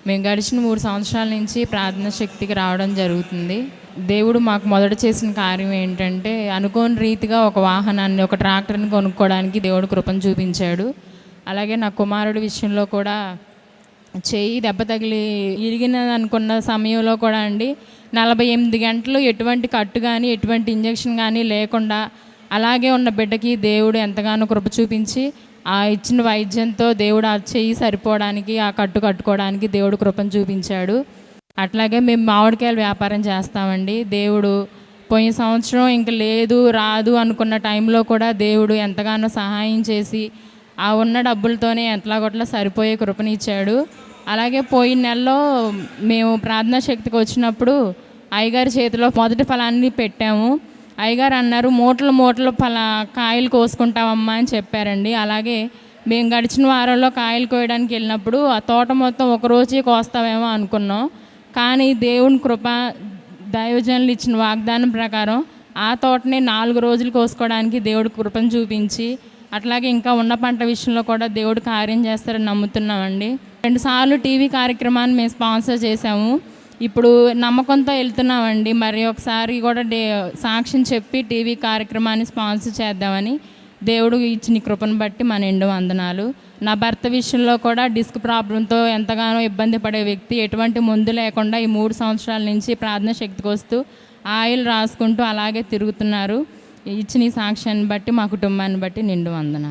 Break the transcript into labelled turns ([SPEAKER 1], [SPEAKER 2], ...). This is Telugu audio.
[SPEAKER 1] మేము గడిచిన 3 సంవత్సరాల నుంచి ప్రార్థన శక్తికి రావడం జరుగుతుంది. దేవుడు మాకు మొదట చేసిన కార్యం ఏంటంటే, అనుకోని రీతిగా ఒక వాహనాన్ని, ఒక ట్రాక్టర్‌ని కొనుక్కోవడానికి దేవుడు కృపను చూపించాడు. అలాగే నా కుమారుడి విషయంలో కూడా చెయ్యి దెబ్బ తగిలి ఇరిగినదనుకున్న సమయంలో కూడా అండి 48 గంటలు ఎటువంటి కట్టు కానీ, ఎటువంటి ఇంజెక్షన్ కానీ లేకుండా అలాగే ఉన్న బిడ్డకి దేవుడు ఎంతగానో కృప చూపించి, ఆ ఇచ్చిన వైద్యంతో దేవుడు ఆ చెయ్యి సరిపోవడానికి, ఆ కట్టు కట్టుకోవడానికి దేవుడు కృపను చూపించాడు. అట్లాగే మేము మామిడికాయల వ్యాపారం చేస్తామండి. దేవుడు పోయిన సంవత్సరం ఇంక లేదు, రాదు అనుకున్న టైంలో కూడా దేవుడు ఎంతగానో సహాయం చేసి, ఆ ఉన్న డబ్బులతోనే ఎట్లాగొట్లా సరిపోయే కృపనిచ్చాడు. అలాగే పోయిన నెలలో మేము ప్రార్థనా శక్తికి వచ్చినప్పుడు అయ్యగారి చేతిలో మొదటి ఫలాన్ని పెట్టాము. అయ్యగారు అన్నారు, మూటలు మూటలు కాయలు కోసుకుంటామమ్మా అని చెప్పారండి. అలాగే మేము గడిచిన వారంలో కాయలు కోయడానికి వెళ్ళినప్పుడు ఆ తోట మొత్తం ఒకరోజే కోస్తామేమో అనుకున్నాం. కానీ దేవుని కృప, దైవజనులు ఇచ్చిన వాగ్దానం ప్రకారం ఆ తోటని 4 రోజులు కోసుకోవడానికి దేవుడు కృపను చూపించి, అట్లాగే ఇంకా ఉన్న పంట విషయంలో కూడా దేవుడు కార్యం చేస్తారని నమ్ముతున్నామండి. 2 సార్లు టీవీ కార్యక్రమాన్ని మేము స్పాన్సర్ చేసాము. ఇప్పుడు నమ్మకంతో వెళ్తున్నామండి. మరి ఒకసారి కూడా సాక్ష్యం చెప్పి టీవీ కార్యక్రమాన్ని స్పాన్సర్ చేద్దామని దేవుడు ఇచ్చిన కృపను బట్టి మన నిండు వందనాలు. నా భర్త విషయంలో కూడా డిస్క్ ప్రాబ్లంతో ఎంతగానో ఇబ్బంది పడే వ్యక్తి, ఎటువంటి మందు లేకుండా ఈ 3 సంవత్సరాల నుంచి ప్రార్థన శక్తికి వస్తూ ఆయిల్ రాసుకుంటూ అలాగే తిరుగుతున్నారు. ఇచ్చిన ఈ సాక్ష్యాన్ని బట్టి మా కుటుంబాన్ని బట్టి నిండు వందనాలు.